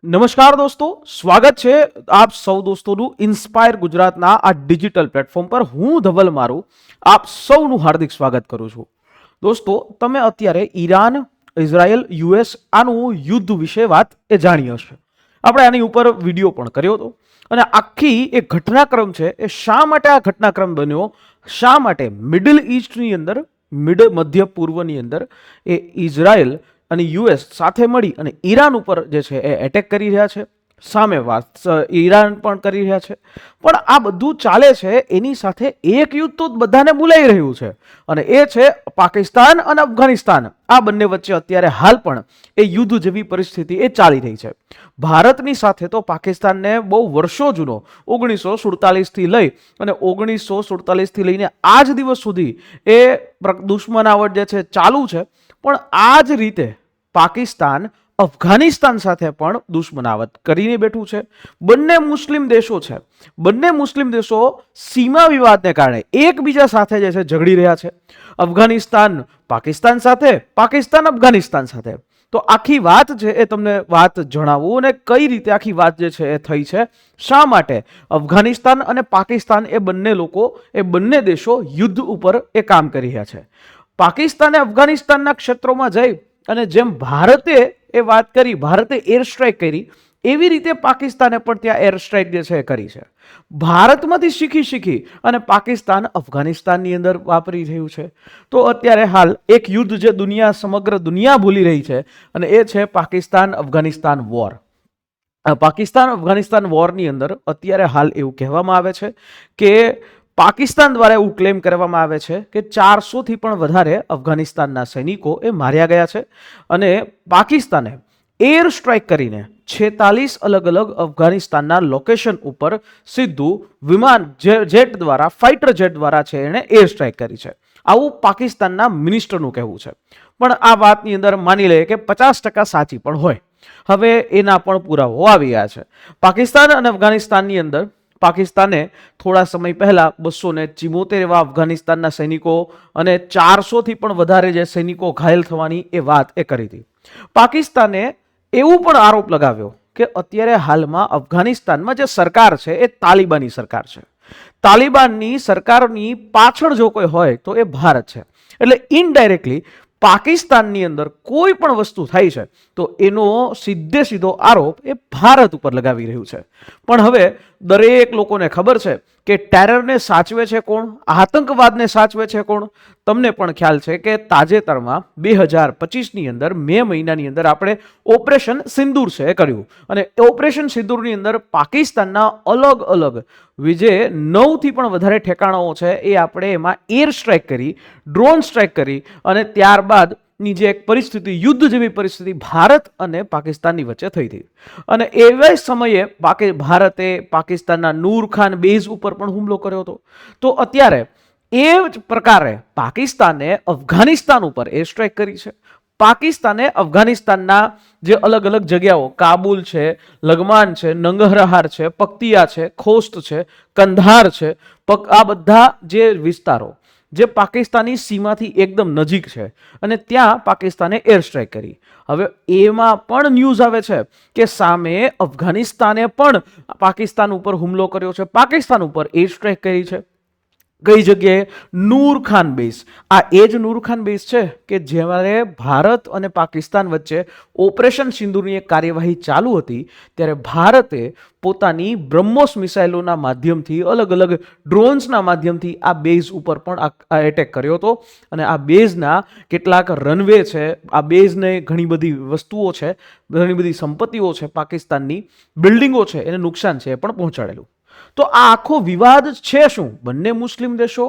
નમસ્કાર દોસ્તો, સ્વાગત છે આપ સૌ દોસ્તોનું ઇન્સ્પાયર ગુજરાતના આ ડિજિટલ પ્લેટફોર્મ પર. હું ધવલ મારું આપ સૌનું હાર્દિક સ્વાગત કરું છું. દોસ્તો, તમે અત્યારે ઈરાન, ઇઝરાયલ, યુએસ આનું યુદ્ધ વિશે વાત જાણી હશે. આપણે આની ઉપર વિડીયો પણ કર્યો હતો અને આખી એ ઘટનાક્રમ છે એ શા માટે આ ઘટનાક્રમ બન્યો, શા માટે મિડલ ઈસ્ટની અંદર, મધ્ય પૂર્વની અંદર એ ઇઝરાયલ અને યુએસ સાથે મળી અને ઈરાન ઉપર જે છે એ એટેક કરી રહ્યા છે, સામે વાત ઈરાન પણ કરી રહ્યા છે. પણ આ બધું ચાલે છે એની સાથે એક યુદ્ધ તો બધાને બોલાઈ રહ્યું છે અને એ છે પાકિસ્તાન અને અફઘાનિસ્તાન. આ બંને વચ્ચે અત્યારે હાલ પણ એ યુદ્ધ જેવી પરિસ્થિતિ એ ચાલી રહી છે. ભારતની સાથે તો પાકિસ્તાનને બહુ વર્ષો જૂનો 1947થી લઈ અને 1947થી લઈને આજ દિવસ સુધી એ દુશ્મનાવટ જે છે ચાલુ છે. પણ આ જ રીતે પાકિસ્તાન અફઘાનિસ્તાન સાથે પણ દુશ્મનાવટ કરીને બેઠું છે. બંને મુસ્લિમ દેશો છે, બંને મુસ્લિમ દેશો સીમા વિવાદને કારણે એકબીજા સાથે જે છે ઝઘડી રહ્યા છે. અફઘાનિસ્તાન પાકિસ્તાન સાથે, પાકિસ્તાન અફઘાનિસ્તાન સાથે. તો આખી વાત છે એ તમને વાત જણાવું અને કઈ રીતે આખી વાત જે છે એ થઈ છે, શા માટે અફઘાનિસ્તાન અને પાકિસ્તાન એ બંને લોકો, એ બંને દેશો યુદ્ધ ઉપર એ કામ કરી રહ્યા છે. પાકિસ્તાને અફઘાનિસ્તાનના ક્ષેત્રોમાં જઈ અને જેમ ભારતે એ વાત કરી, ભારતે એર સ્ટ્રાઇક કરી, એવી રીતે પાકિસ્તાને પણ ત્યાં એર સ્ટ્રાઇક જે છે કરી છે. ભારતમાંથી શીખી અને પાકિસ્તાન અફઘાનિસ્તાનની અંદર વાપરી રહ્યું છે. તો અત્યારે હાલ એક યુદ્ધ જે દુનિયા, સમગ્ર દુનિયા ભૂલી રહી છે અને એ છે પાકિસ્તાન અફઘાનિસ્તાન વોર. પાકિસ્તાન અફઘાનિસ્તાન વોરની અંદર અત્યારે હાલ એવું કહેવામાં આવે છે કે પાકિસ્તાન દ્વારા એવું ક્લેમ કરવામાં આવે છે કે 400થી પણ વધારે અફઘાનિસ્તાનના સૈનિકો એ માર્યા ગયા છે અને પાકિસ્તાને એર સ્ટ્રાઇક કરીને 46 અલગ અલગ અફઘાનિસ્તાનના લોકેશન ઉપર સીધું વિમાન જેટ દ્વારા, ફાઇટર જેટ દ્વારા છે એણે એર સ્ટ્રાઇક કરી છે. આવું પાકિસ્તાનના મિનિસ્ટરનું કહેવું છે. પણ આ વાતની અંદર માની લઈએ કે 50% સાચી પણ હોય. હવે એના પણ પુરાવો આવી ગયા છે. પાકિસ્તાન અને અફઘાનિસ્તાનની અંદર પાકિસ્તાને થોડા સમય પહેલા 274 એવા અફઘાનિસ્તાનના સૈનિકો અને 400થી પણ વધારે જે સૈનિકો ઘાયલ થવાની એ વાત એ કરી હતી. પાકિસ્તાને એવું પણ આરોપ લગાવ્યો કે અત્યારે હાલમાં અફઘાનિસ્તાનમાં જે સરકાર છે એ તાલિબાની સરકાર છે. તાલિબાનની સરકારની પાછળ જો કોઈ હોય તો એ ભારત છે. એટલે ઇનડાયરેક્ટલી પાકિસ્તાનની અંદર કોઈ પણ વસ્તુ થાય છે તો એનો સીધો આરોપ એ ભારત ઉપર લગાવી રહ્યું છે. પણ હવે દરેક લોકોને ખબર છે કે ટેરરને સાચવે છે કોણ, આતંકવાદને સાચવે છે કોણ. તમને પણ ખ્યાલ છે કે તાજેતરમાં 2025ની અંદર મે મહિનાની અંદર આપણે ઓપરેશન સિંદૂર છે એ કર્યું અને ઓપરેશન સિંદૂરની અંદર પાકિસ્તાનના અલગ અલગ જે 9થી પણ વધારે ઠેકાણાઓ છે એ આપણે એમાં એર સ્ટ્રાઇક કરી, ડ્રોન સ્ટ્રાઇક કરી અને ત્યારબાદ ની જે એક પરિસ્થિતિ, યુદ્ધ જેવી પરિસ્થિતિ ભારત અને પાકિસ્તાનની વચ્ચે થઈ હતી. અને એવા સમયે ભારતે પાકિસ્તાનના નૂર ખાન બેઝ ઉપર પણ હુમલો કર્યો હતો. તો અત્યારે એ જ પ્રકારે પાકિસ્તાને અફઘાનિસ્તાન ઉપર એર સ્ટ્રાઇક કરી છે. પાકિસ્તાને અફઘાનિસ્તાનના જે અલગ અલગ જગ્યાઓ, કાબુલ છે, લગમાન છે, નંગરહાર છે, પક્તિયા છે, ખોસ્ત છે, કંધાર છે, આ બધા જે વિસ્તારો જે પાકિસ્તાની સીમાથી એકદમ નજીક છે અને ત્યાં પાકિસ્તાને એર સ્ટ્રાઇક કરી. હવે એમાં પણ ન્યૂઝ આવે છે કે સામે અફઘાનિસ્તાને પણ પાકિસ્તાન ઉપર હુમલો કર્યો છે, પાકિસ્તાન ઉપર એર સ્ટ્રાઇક કરી છે. કઈ જગ્યાએ? નૂર ખાન બેઝ. આ એ જ નૂર ખાન બેઝ છે કે જ્યારે ભારત અને પાકિસ્તાન વચ્ચે ઓપરેશન સિંદૂરની એક કાર્યવાહી ચાલુ હતી ત્યારે ભારતે પોતાની બ્રહ્મોસ મિસાઇલોના માધ્યમથી, અલગ અલગ ડ્રોન્સના માધ્યમથી આ બેઝ ઉપર પણ એટેક કર્યો હતો અને આ બેઝના કેટલાક રનવે છે, આ બેઝને ઘણી બધી વસ્તુઓ છે, ઘણી બધી સંપત્તિઓ છે, પાકિસ્તાનની બિલ્ડિંગો છે, એને નુકસાન છે એ પણ પહોંચાડેલું. તો આ આખો વિવાદ છે શું? બંને મુસ્લિમ દેશો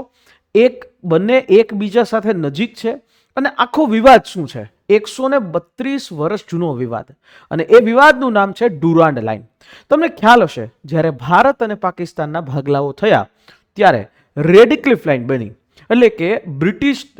બંને એકબીજા સાથે નજીક છે અને આખો વિવાદ શું છે? 132 વર્ષ જૂનો વિવાદ અને એ વિવાદનું નામ છે ડુરાન્ડ લાઇન. તમને ખ્યાલ હશે જ્યારે ભારત અને પાકિસ્તાનના ભાગલાઓ થયા ત્યારે રેડક્લિફ લાઇન બની. એટલે કે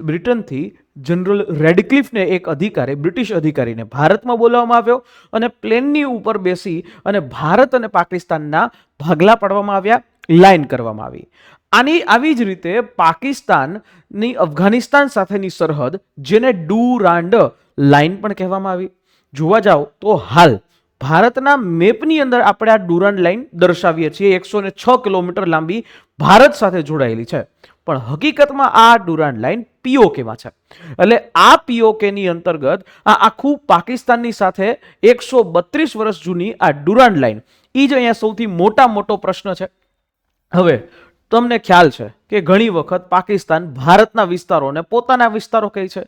બ્રિટનથી જનરલ રેડક્લિફને એક અધિકારી, બ્રિટિશ અધિકારીને ભારતમાં બોલાવવામાં આવ્યો અને પ્લેનની ઉપર બેસી અને ભારત અને પાકિસ્તાનના ભાગલા પાડવામાં આવ્યા, લાઇન કરવામાં આવી. આવી જ રીતે પાકિસ્તાનની અફઘાનિસ્તાન સાથેની સરહદ, જેને ડુરાન્ડ લાઇન પણ કહેવામાં આવી. જોવા જાઓ તો હાલ ભારતના મેપની અંદર આપણે આ ડુરાન્ડ લાઇન દર્શાવીએ છીએ. 106 કિલોમીટર લાંબી ભારત સાથે જોડાયેલી છે. પણ હકીકતમાં આ ડુરાન્ડ લાઇન પીઓકેમાં છે. એટલે આ પીઓકેની અંતર્ગત આ આખું પાકિસ્તાનની સાથે 132 વર્ષ જૂની આ ડુરાન્ડ લાઇન, એ જ અહીંયા સૌથી મોટો પ્રશ્ન છે. હવે તમને ખ્યાલ છે કે ઘણી વખત પાકિસ્તાન ભારતના વિસ્તારોને પોતાના વિસ્તારો કહે છે.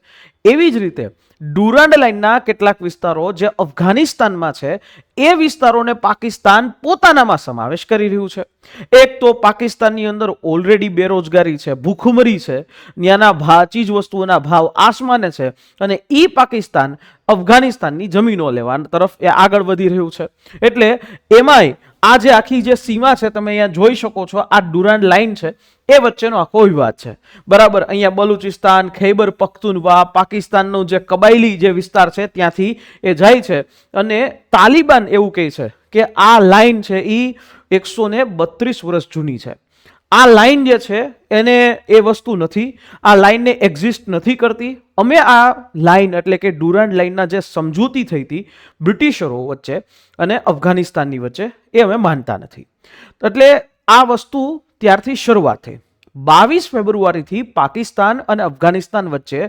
એવી જ રીતે ડુરાન્ડ લાઇનના કેટલાક વિસ્તારો જે અફઘાનિસ્તાનમાં છે એ વિસ્તારોને પાકિસ્તાન પોતાનામાં સમાવેશ કરી રહ્યું છે. એક તો પાકિસ્તાનની અંદર ઓલરેડી બેરોજગારી છે, ભૂખમરી છે, ત્યાંના ચીજ વસ્તુઓના ભાવ આસમાને છે, અને એ પાકિસ્તાન અફઘાનિસ્તાનની જમીનો લેવા તરફ એ આગળ વધી રહ્યું છે. એટલે એમાંય આ જે આખી જે સીમા છે તમે અહીંયા જોઈ શકો છો, આ ડુરાન્ડ લાઇન છે એ વચ્ચેનો આખો વિવાદ છે. બરાબર, અહીંયા બલુચિસ્તાન, ખૈબર પખ્તુનવા, પાકિસ્તાનનો જે કબાયલી જે વિસ્તાર છે ત્યાંથી એ જાય છે. અને તાલિબાન એવું કહે છે કે આ લાઇન છે એ 132 વર્ષ જૂની છે. આ લાઇન જે છે એને એ વસ્તુ નથી, આ લાઇનને એક્ઝિસ્ટ નથી કરતી. અમે આ લાઇન એટલે કે ડુરાન્ડ લાઇનના જે સમજૂતી થઈ હતી બ્રિટિશરો વચ્ચે અને અફઘાનિસ્તાનની વચ્ચે, એ અમે માનતા નથી. એટલે આ વસ્તુ ત્યારથી શરૂઆત થઈ. 22 ફેબ્રુઆરીથી પાકિસ્તાન અને અફઘાનિસ્તાન વચ્ચે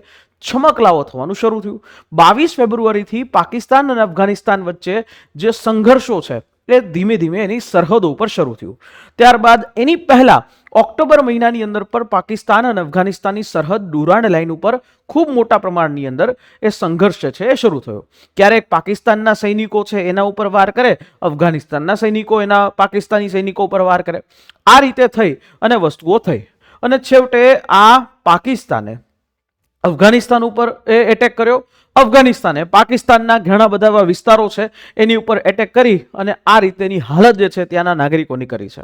છમકલાઓ થવાનું શરૂ થયું. 22 ફેબ્રુઆરીથી પાકિસ્તાન અને અફઘાનિસ્તાન વચ્ચે જે સંઘર્ષો છે એ ધીમે ધીમે એની સરહદો ઉપર શરૂ થયું. ત્યારબાદ એની પહેલા ઓક્ટોબર મહિનાની અંદર પર પાકિસ્તાન અને અફઘાનિસ્તાનની સરહદ ડુરાન્ડ લાઇન ઉપર ખૂબ મોટા પ્રમાણની અંદર એ સંઘર્ષ છે એ શરૂ થયો. ક્યારેક પાકિસ્તાનના સૈનિકો છે એના ઉપર વાર કરે, અફઘાનિસ્તાનના સૈનિકો એના પાકિસ્તાની સૈનિકો ઉપર વાર કરે. આ રીતે થઈ અને વસ્તુઓ થઈ અને છેવટે આ પાકિસ્તાને અફઘાનિસ્તાન ઉપર એટેક કર્યો. અફઘાનિસ્તાને પાકિસ્તાનના ઘણા બધા એવા વિસ્તારો છે એની ઉપર એટેક કરી અને આ રીતેની હાલત જે છે ત્યાંના નાગરિકોની કરી છે.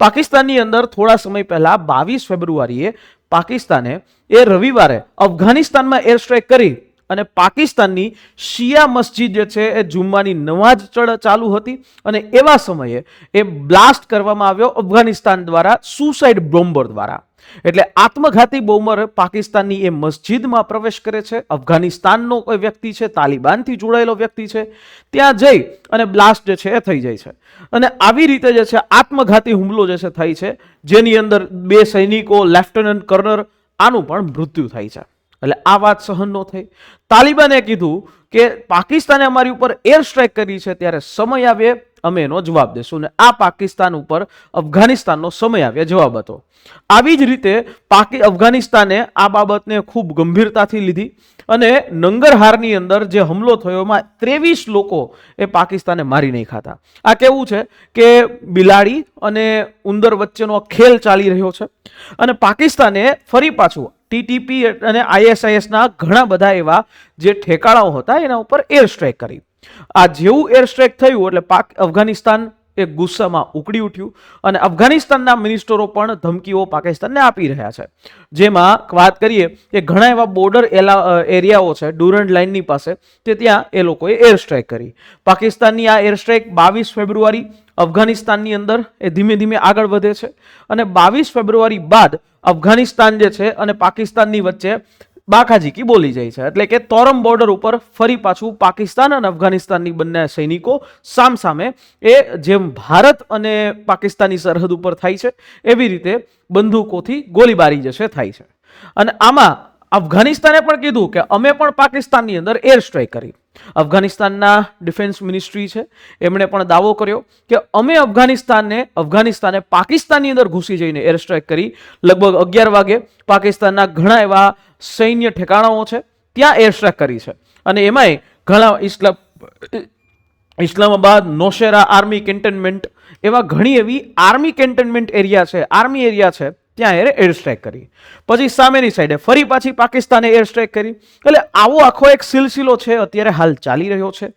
પાકિસ્તાનની અંદર થોડા સમય પહેલા 22 ફેબ્રુઆરીએ પાકિસ્તાને એ રવિવારે અફઘાનિસ્તાનમાં એર સ્ટ્રાઇક કરી અને પાકિસ્તાનની શિયા મસ્જિદ જે છે એ જુમ્માની નમાઝ ચાલુ હતી અને એવા સમયે એ બ્લાસ્ટ કરવામાં આવ્યો અફઘાનિસ્તાન દ્વારા સુસાઇડ બોમ્બર દ્વારા. એટલે આત્મઘાતી બોમ્બર પાકિસ્તાનની એ મસ્જિદમાં પ્રવેશ કરે છે. અફઘાનિસ્તાનનો કોઈ વ્યક્તિ છે, તાલિબાનથી જોડાયેલો વ્યક્તિ છે, ત્યાં જઈ અને બ્લાસ્ટ જે છે એ થઈ જાય છે. અને આવી રીતે જે છે આત્મઘાતી હુમલો જે છે થાય છે, જેની અંદર 2 સૈનિકો, લેફ્ટનન્ટ કર્નલ, આનું પણ મૃત્યુ થાય છે. એટલે આ વાત સહન ન થઈ. તાલિબાને કીધું કે પાકિસ્તાને અમારી ઉપર એર સ્ટ્રાઇક કરી છે, ત્યારે સમય આવે અમે એનો જવાબ દેશું. ને આ પાકિસ્તાન ઉપર અફઘાનિસ્તાનનો સમય આવે જવાબ હતો. આવી જ રીતે અફઘાનિસ્તાને આ બાબતને ખૂબ ગંભીરતાથી લીધી અને નંગરહારની અંદર જે હુમલો થયો એમાં 23 લોકો એ પાકિસ્તાને મારી નહીં ખાતા. આ કેવું છે કે બિલાડી અને ઉંદર વચ્ચેનો ખેલ ચાલી રહ્યો છે. અને પાકિસ્તાને ફરી પાછું ટીટીપી અને આઈએસઆઈએસના ઘણા બધા એવા જે ઠેકાણાઓ હતા એના ઉપર એર સ્ટ્રાઇક કરી. આ જેવું એર સ્ટ્રાઇક થયું એટલે અફઘાનિસ્તાન એ ગુસ્સામાં ઉકળી ઉઠ્યું અને અફઘાનિસ્તાનના મિનિસ્ટરો પણ ધમકીઓ પાકિસ્તાનને આપી રહ્યા છે. જેમાં વાત કરીએ કે ઘણા એવા બોર્ડર એરિયાઓ છે ડુરાન્ડ લાઇનની પાસે, તે ત્યાં એ લોકોએ એર સ્ટ્રાઇક કરી. પાકિસ્તાનની આ એર સ્ટ્રાઇક 22 ફેબ્રુઆરી અફઘાનિસ્તાનની અંદર એ ધીમે ધીમે આગળ વધે છે અને 22 ફેબ્રુઆરી બાદ અફઘાનિસ્તાન જે છે અને પાકિસ્તાનની વચ્ચે બાકાજીકી બોલી જાય છે. એટલે કે તોરમ બોર્ડર ઉપર ફરી પાછું પાકિસ્તાન અને અફઘાનિસ્તાનની બંને સૈનિકો સામસામે એ જેમ ભારત અને પાકિસ્તાની સરહદ ઉપર થાય છે એવી રીતે બંદૂકોથી ગોળીબારી જે છે થાય છે. અને આમાં અફઘાનિસ્તાને પણ કીધું કે અમે પણ પાકિસ્તાનની અંદર એર સ્ટ્રાઇક કરી. અફઘાનિસ્તાનના ડિફેન્સ મિનિસ્ટ્રી છે એમણે પણ દાવો કર્યો કે અમે અફઘાનિસ્તાને પાકિસ્તાનની અંદર ઘૂસી જઈને એર સ્ટ્રાઇક કરી. લગભગ 11 વાગે પાકિસ્તાનના ઘણા એવા સૈન્ય ઠેકાણાઓ છે ત્યાં એર સ્ટ્રાઇક કરી છે. અને એમાંય ઘણા ઇસ્લામાબાદ, નૌશેરા આર્મી કેન્ટોનમેન્ટ, એવા ઘણી એવી આર્મી કેન્ટોનમેન્ટ એરિયા છે, આર્મી એરિયા છે, ત્યાં એર સ્ટ્રાઇક કરી. પછી સામેની સાઈડે ફરી પાછી પાકિસ્તાને એર સ્ટ્રાઇક કરી. એટલે આવો આખો એક સિલસિલો છે અત્યારે હાલ ચાલી રહ્યો છે.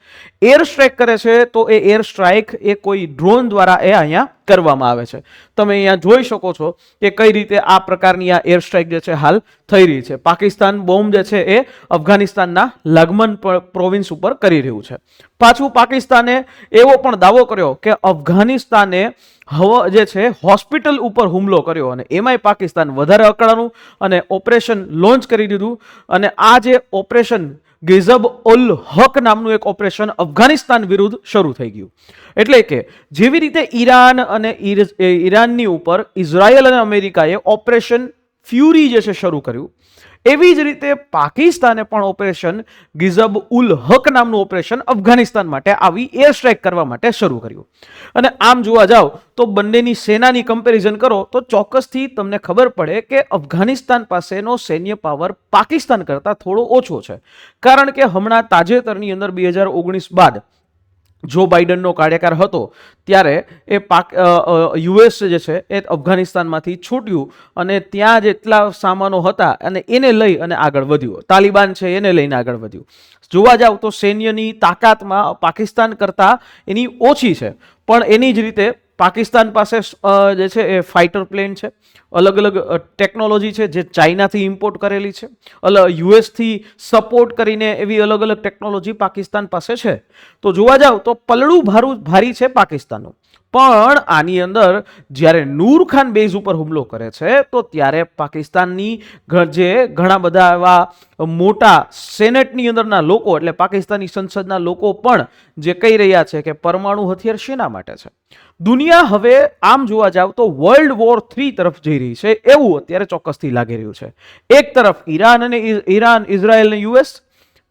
એર સ્ટ્રાઇક કરે છે તો એ એર સ્ટ્રાઇક એ કોઈ ડ્રોન દ્વારા એ અહીંયા કરવામાં આવે છે. તમે અહીંયા જોઈ શકો છો કે કઈ રીતે આ પ્રકારની આ એર સ્ટ્રાઇક જે છે હાલ થઈ રહી છે. પાકિસ્તાન બોમ્બ જે છે એ અફઘાનિસ્તાનના લગમન પ્રોવિન્સ ઉપર કરી રહ્યું છે. પાછું પાકિસ્તાને એવો પણ દાવો કર્યો કે અફઘાનિસ્તાને જે છે હોસ્પિટલ ઉપર હુમલો કર્યો અને એમાંય પાકિસ્તાન વધારે અકળાનું અને ઓપરેશન લોન્ચ કરી દીધું. અને આ જે ઓપરેશન ગિઝબ ઉલ હક નામનું એક ઓપરેશન અફઘાનિસ્તાન વિરુદ્ધ શરૂ થઈ ગયું. એટલે કે જેવી રીતે ઈરાન અને ઈરાનની ઉપર ઇઝરાયલ અને અમેરિકાએ ઓપરેશન ફ્યુરી જે છે શરૂ કર્યું, એવી જ રીતે પાકિસ્તાને પણ ઓપરેશન ગિઝબ ઉલ હક નામનું ઓપરેશન અફઘાનિસ્તાન માટે આવી એર સ્ટ્રાઇક કરવા માટે શરૂ કર્યું. અને આમ જોવા જાવ તો બંનેની સેનાની કમ્પેરિઝન કરો તો ચોક્કસથી તમને ખબર પડે કે અફઘાનિસ્તાન પાસેનો સૈન્ય પાવર પાકિસ્તાન કરતાં થોડો ઓછો છે. કારણ કે હમણાં તાજેતરની અંદર 2019 બાદ જો બાઇડનનો કાર્યકાળ હતો ત્યારે એ યુએસ જે છે એ અફઘાનિસ્તાનમાંથી છૂટ્યું અને ત્યાં જેટલા સામાનો હતા અને એને લઈ અને આગળ વધ્યું. તાલિબાન છે એને લઈને આગળ વધ્યું. જોવા જાવ તો સૈન્યની તાકાતમાં પાકિસ્તાન કરતાં એની ઓછી છે, પણ એની જ રીતે પાકિસ્તાન પાસે જે છે એ ફાઇટર પ્લેન છે, અલગ અલગ ટેકનોલોજી છે જે ચાઇનાથી ઇમ્પોર્ટ કરેલી છે, યુએસથી સપોર્ટ કરીને એવી અલગ અલગ ટેકનોલોજી પાકિસ્તાન પાસે છે. તો જોવા જાવ તો પલડું ભારી છે પાકિસ્તાનનું. પણ આની અંદર જ્યારે નૂર ખાન બેઝ ઉપર હુમલો કરે છે તો ત્યારે પાકિસ્તાનની જે ઘણા બધા એવા મોટા સેનેટની અંદરના લોકો એટલે પાકિસ્તાની સંસદના લોકો પણ જે કહી રહ્યા છે કે પરમાણુ હથિયાર શેના માટે છે. દુનિયા હવે આમ જોવા જાવ તો વર્લ્ડ વોર 3 તરફ જઈ રહી છે એવું અત્યારે ચોક્કસથી લાગી રહ્યું છે. એક તરફ ઈરાન, ઇઝરાયલ અને યુએસ,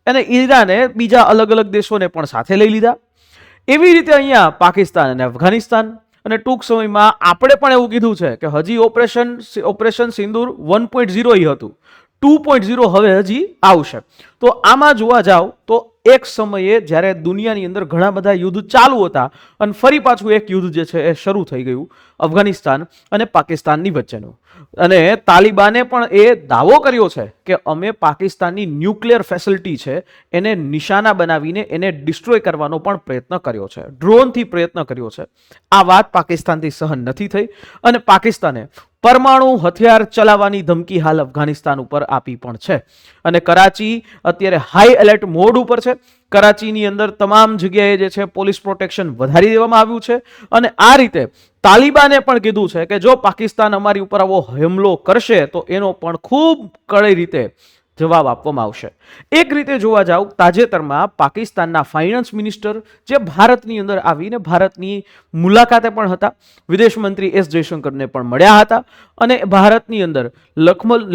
અને ઈરાને બીજા અલગ અલગ દેશોને પણ સાથે લઈ લીધા. એવી રીતે અહીંયા પાકિસ્તાન અને અફઘાનિસ્તાન, અને ટૂંક સમયમાં આપણે પણ એવું કીધું છે કે હજી ઓપરેશન સિંદૂર 1.0 હતું, 2.0 હવે હજી આવશે. તો આમાં જોવા જાવ તો એક સમયે જ્યારે દુનિયાની અંદર ઘણા બધા યુદ્ધ ચાલુ હતા અને ફરી પાછું એક યુદ્ધ જે છે એ શરૂ થઈ ગયું અફઘાનિસ્તાન અને પાકિસ્તાનની વચ્ચેનું. અને તાલિબાને પણ એ દાવો કર્યો છે કે અમે પાકિસ્તાનની ન્યુક્લિયર ફેસિલિટી છે એને નિશાના બનાવીને એને ડિસ્ટ્રોય કરવાનો પણ પ્રયત્ન કર્યો છે, ડ્રોનથી પ્રયત્ન કર્યો છે. આ વાત પાકિસ્તાનથી સહન નથી થઈ અને પાકિસ્તાને પરમાણુ હથિયાર ચલાવવાની ધમકી હાલ અફઘાનિસ્તાન ઉપર આપી પણ છે. અને કરાચી અત્યારે હાઈ એલર્ટ મોડ ઉપર છે. કરાચીની અંદર તમામ જગ્યાએ જે છે પોલીસ પ્રોટેક્શન વધારી દેવામાં આવ્યું છે. અને આ રીતે તાલિબાને પણ કીધું છે કે જો પાકિસ્તાન અમારી ઉપર આવો હુમલો કરશે તો એનો પણ ખૂબ કડક રીતે જવાબ આપવામાં આવશે. એક રીતે જોવા જાવ તાજેતરમાં પાકિસ્તાનના ફાઇનાન્સ મિનિસ્ટર જે ભારતની અંદર આવીને ભારતની મુલાકાતે પણ હતા, વિદેશ મંત્રી એસ જયશંકરને પણ મળ્યા હતા અને ભારતની અંદર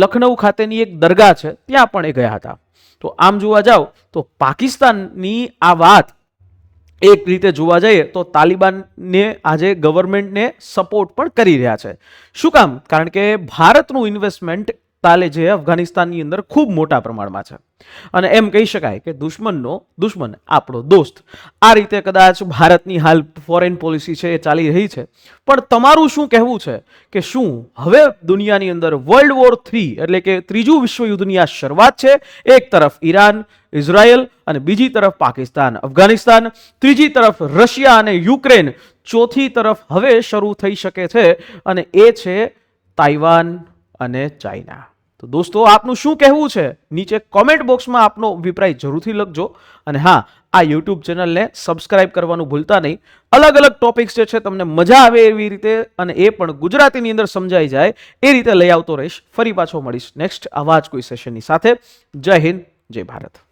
લખનઉ ખાતેની એક દરગાહ છે ત્યાં પણ એ ગયા હતા. તો આમ જોવા જાવ તો પાકિસ્તાનની આ વાત એક રીતે જોવા જઈએ તો તાલિબાનને આજે ગવર્મેન્ટને સપોર્ટ પણ કરી રહ્યા છે. શું કામ? કારણ કે ભારતનું ઇન્વેસ્ટમેન્ટ તાલે જે અફઘાનિસ્તાનની અંદર ખૂબ મોટા પ્રમાણમાં છે અને એમ કહી શકાય કે દુશ્મનનો દુશ્મન આપણો દોસ્ત. આ રીતે કદાચ ભારતની હાલ ફોરેન પોલિસી છે એ ચાલી રહી છે. પણ તમારું શું કહેવું છે કે શું હવે દુનિયાની અંદર વર્લ્ડ વોર 3 એટલે કે ત્રીજું વિશ્વયુદ્ધની આ શરૂઆત છે? એક તરફ ઈરાન, ઇઝરાયલ અને બીજી તરફ પાકિસ્તાન, અફઘાનિસ્તાન, ત્રીજી તરફ રશિયા અને યુક્રેન, ચોથી તરફ હવે શરૂ થઈ શકે છે અને એ છે તાઇવાન અને ચાઇના. તો દોસ્તો આપનું શું કહેવું છે નીચે કોમેન્ટ બોક્સમાં આપનો અભિપ્રાય જરૂરથી લખજો. અને હા, આ યુટ્યુબ ચેનલને સબસ્ક્રાઇબ કરવાનું ભૂલતા નહીં. અલગ અલગ ટોપિક્સ જે છે તમને મજા આવે એવી રીતે અને એ પણ ગુજરાતીની અંદર સમજાઈ જાય એ રીતે લઈ આવતો રહીશ. ફરી પાછો મળીશ નેક્સ્ટ આવા જ કોઈ સેશનની સાથે. જય હિન્દ, જય ભારત.